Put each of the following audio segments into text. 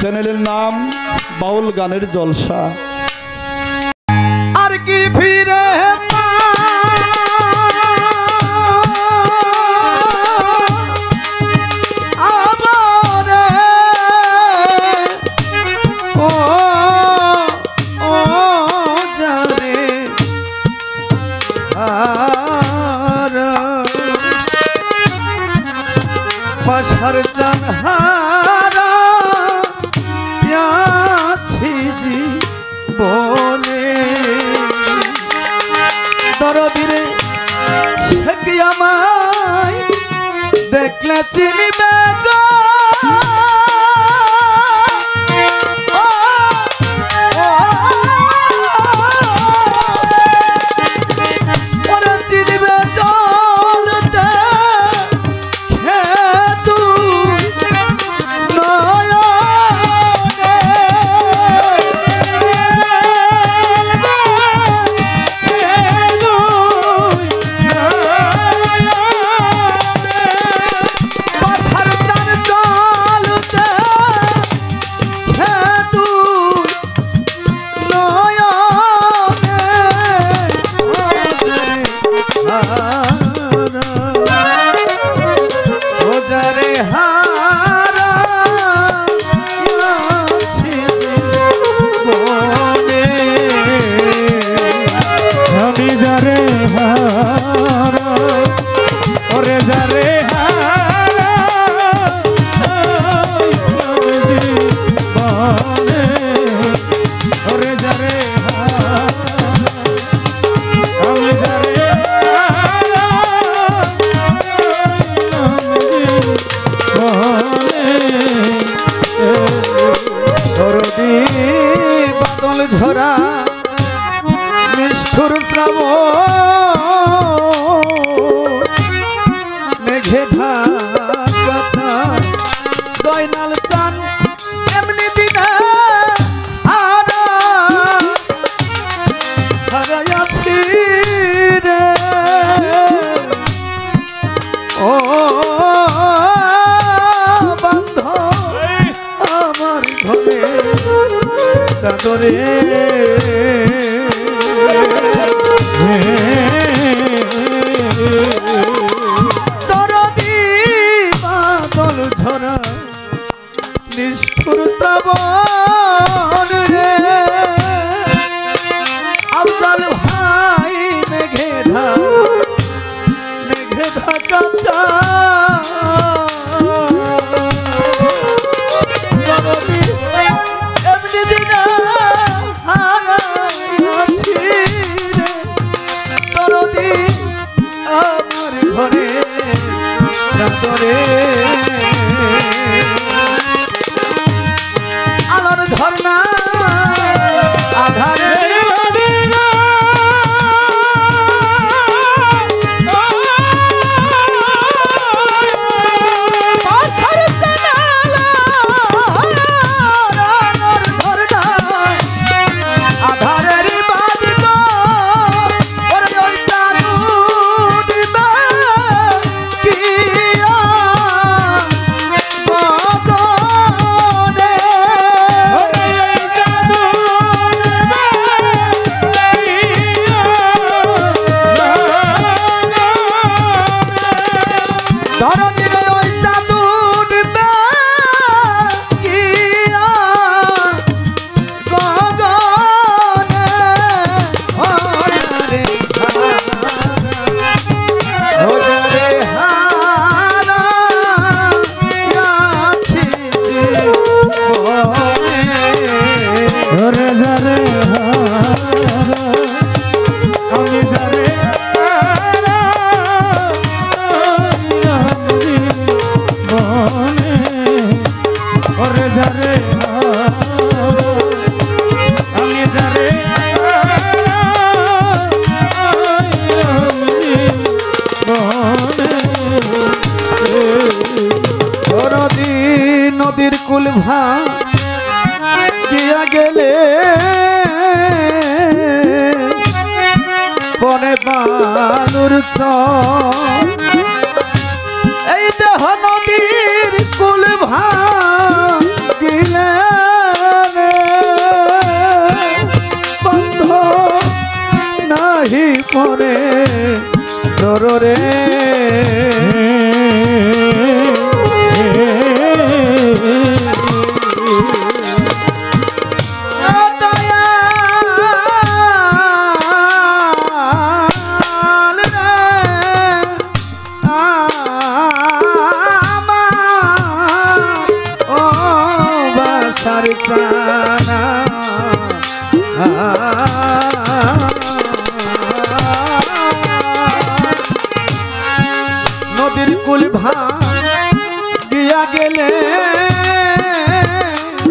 চ্যানেলের নাম বাউল গানের জলসা। আর কি ফিরে পাশার জানহারা আছি জীবনে দরদিরে সে কি আমায় দেখলে চিনিবে গো ঝরা নিষ্ঠুর শ্রাবণ মেঘে ঢাকা চাঁদ জয়নাল চান এমনি দিনে হারাইয়াছি রে ও বান্ধব আমার ঘরে চাদরে দরদি বাদল ঝরা নিষ্ঠুর শ্রাবণ রে আফজাল ভাই মেঘে ঢাকা আলোর ঝর্ণা আধারে নদীর কুল ভাঙিয়া গেলে পরে বালুর এই দেহ নদীর কুল ভাঙিলে রে চানা নদীর কুল ভাঙিয়া গেলে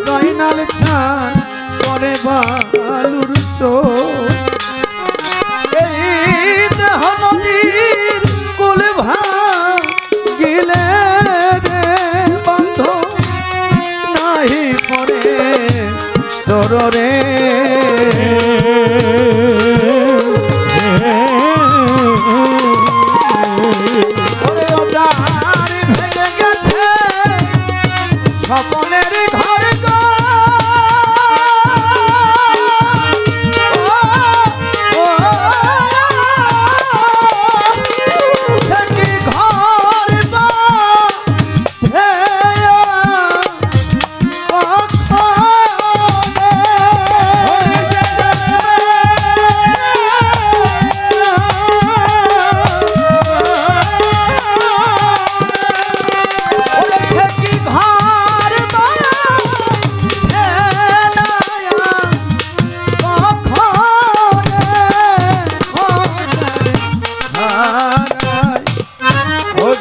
জয়নাল চান করে বালুর এই দেহ নদীর কুল ভাঙিলে রে বন্ধ নাহি পরে চোরে ভেঙে গেছে স্বপনের ঘর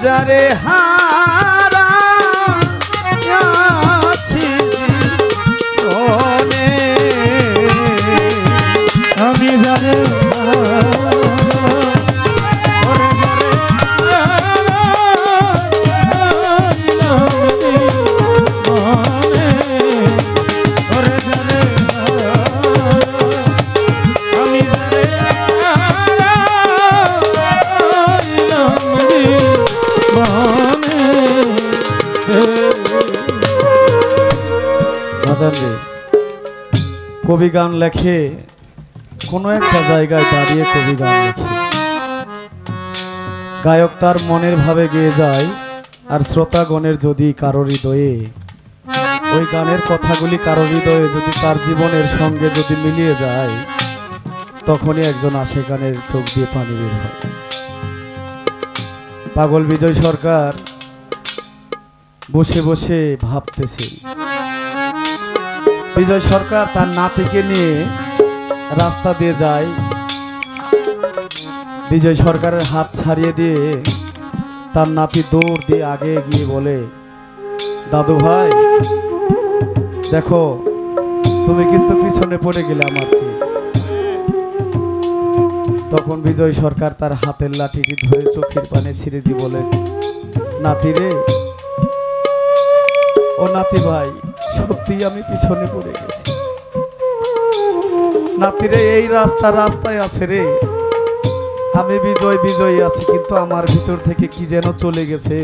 যারে হারা আছি জীবনে আমি যারে কবি গান লেখে কোনো একটা জায়গায় দাঁড়িয়ে কবি গান লেখে গায়ক তার মনের ভাবে গেয়ে যায় আর শ্রোতাগণের যদি কারো হৃদয়ে ওই গানের কথাগুলি কারো হৃদয়ে যদি তার জীবনের সঙ্গে যদি মিলিয়ে যায় তখনই একজন আশিক গানের চোখ দিয়ে পানি বের হয়। পাগল বিজয় সরকার বসে বসে ভাবতেছে বিজয় সরকার তার নাতিকে নিয়ে রাস্তা দিয়ে যায় বিজয় সরকারের হাত ছাড়িয়ে দিয়ে তার নাতি দৌড় দিয়ে আগে গিয়ে বলে দাদু ভাই দেখো তুমি কিন্তু পিছনে পড়ে গেলে আমার চেয়ে। তখন বিজয় সরকার তার হাতের লাঠিটি ধরে চোখের পানে ছিঁড়ে দিয়ে বলে নাতি রে ও নাতি ভাই সত্যি আমি পিছনে পড়ে গেছি নাতিরে এই রাস্তায় আছে রে আমি বিজয় আছি কিন্তু আমার ভিতর থেকে কি যেন চলে গেছে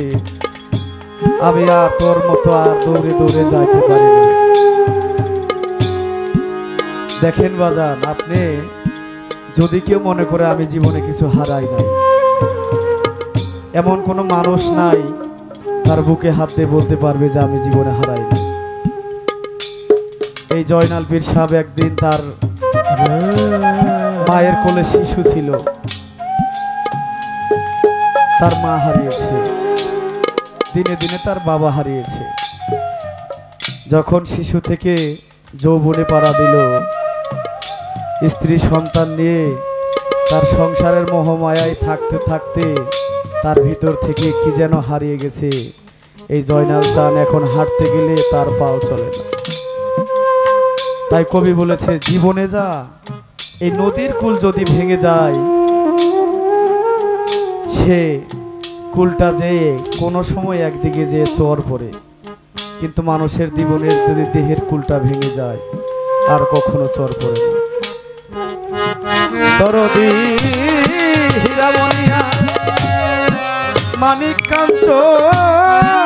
আমি আর তোর মতো আর দৌড়ে দৌড়ে যাইতে পারি না। দেখেন বাজান আপনি যদি কেউ মনে করে আমি জীবনে কিছু হারাই নাই এমন কোনো মানুষ নাই তার বুকে হাত দিয়ে বলতে পারবে যে আমি জীবনে হারাই নাই। এই জয়নাল পীর সাহেব একদিন তার মায়ের কোলে শিশু ছিল তার মা হারিয়েছে দিনে দিনে তার বাবা হারিয়েছে যখন শিশু থেকে যৌবনে পাড়া দিল স্ত্রী সন্তান নিয়ে তার সংসারের মোহমায়ায় থাকতে থাকতে তার ভিতর থেকে কি যেন হারিয়ে গেছে। এই জয়নাল চান এখন হাঁটতে গেলে তার পাও চলে না তাই কবি বলেছে জীবনে যা এই নদীর কুল যদি ভেঙে যায় সে কুলটা যে কোনো সময় একদিকে যে চর পড়ে কিন্তু মানুষের জীবনের যদি দেহের কুলটা ভেঙে যায় আর কখনো চর পড়ে না। দরদি হীরামণিয়া মানিক কাঞ্চন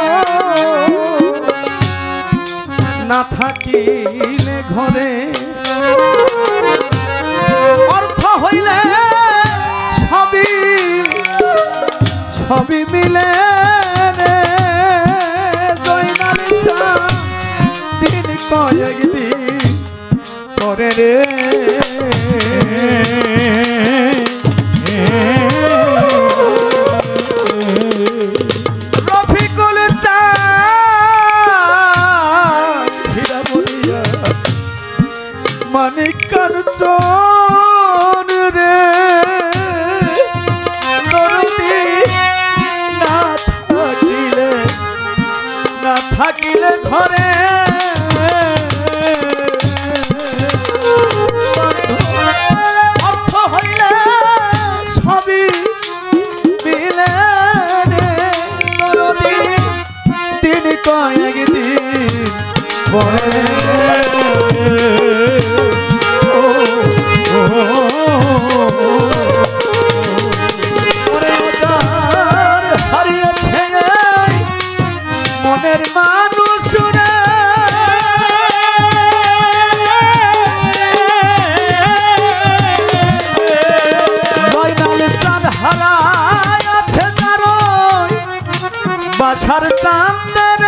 না থাকিলে ঘরে অর্থ হইলে সবই সবই মিলে রে জয়নাল চাঁদ দিন কয়েক দিন পরে রে রফিকুল চাঁদ হীরা বলিয়া মানিক কাঞ্চন রে দরদি না থাকিলে ঘরে অর্থ হইলে সবই মিলে রে দরদি দিন কয়েক দিন পরে হারিয়েছে মনের মানুষ রে জয়নাল চাঁদ হারায় আছে যার বাসার চাঁদের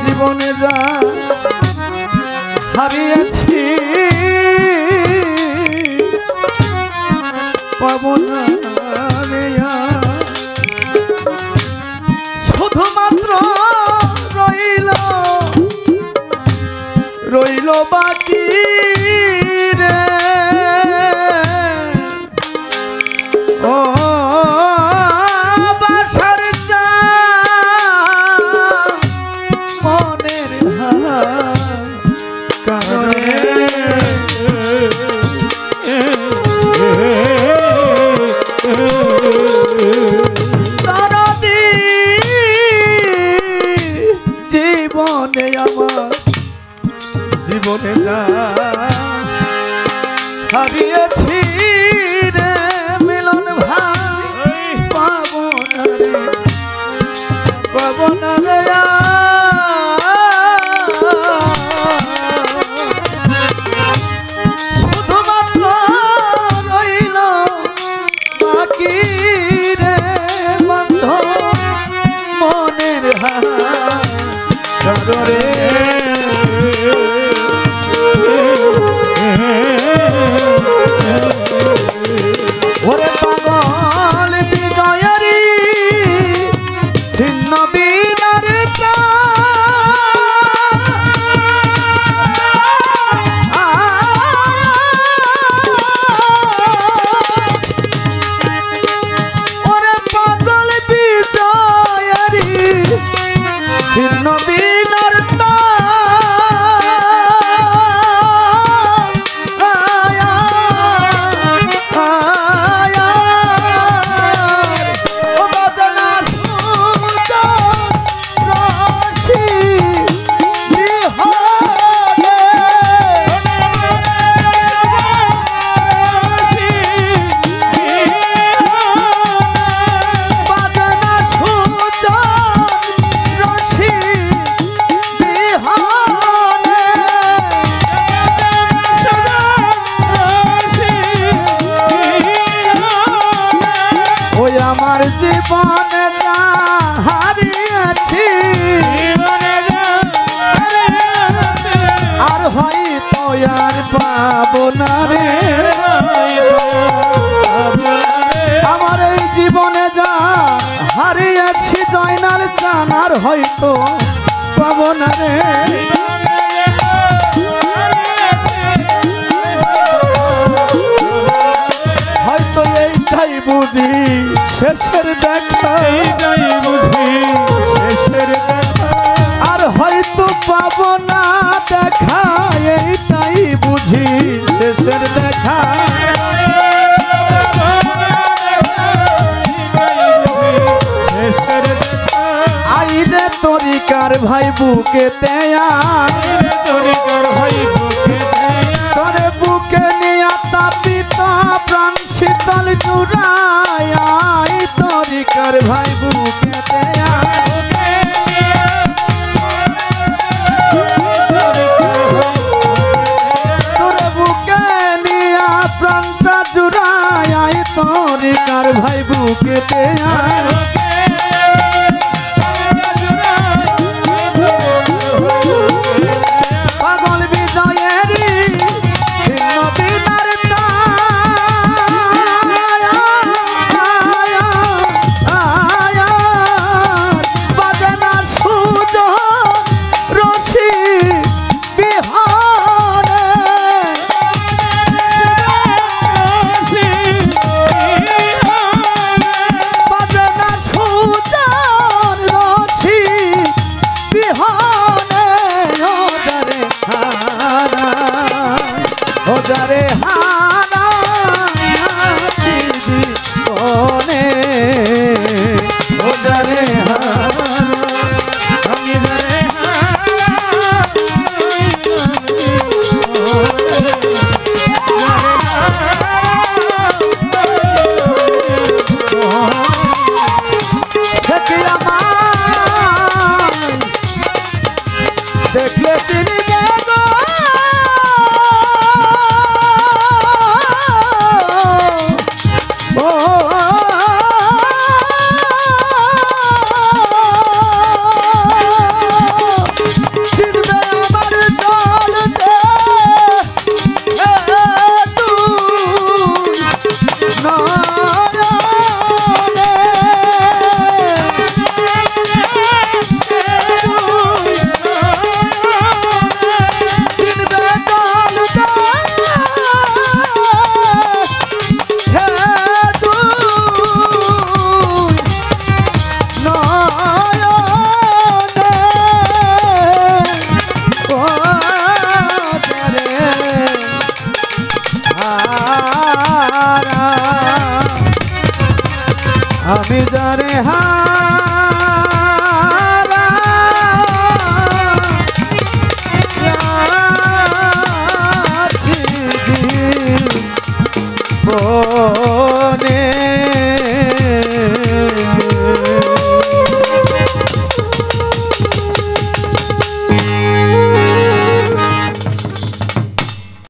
জীবনে যা হারিয়েছি পাবো না শুধুমাত্র রইল বাকি রে ও জীবনে আমার জীবনে যা হারিয়েছি রে মিলন ভাই পাবো না রে শুধুমাত্র রইল বাকি রে বন্ধ মনের হারে আর পাবো না রে, আমার এই জীবনে যা হারিয়েছি জয়নাল চান আর হয়তো পাবো না রে। হয়তো এইটাই বুঝি শেষের দেখা, আর হয়তো পাবো না দেখা, এইটাই বুঝি শেষের দেখা। আইরে তরিকার ভাই বুকে তেয়া, তোরে বুকে নিয়া তাপিত প্রাণ শীতল জুড়ায়, আই তরিকার ভাই বুকে তেয়া। তোরে বুকে নিয়া প্রাণটা জুড়ায়, আই তরিকার ভাই বুকে তেয়া। পাগল বিজয়েরি ছিন্ন বিনার বাজে না সূর্য রশি বিহানে, বাজে না সূর্য রশি বিহানে। ওজারে হারা জীবনে, ওজারে দেখলে চিনিবে গো, ও চিনবে আমার জলতে আমি যারে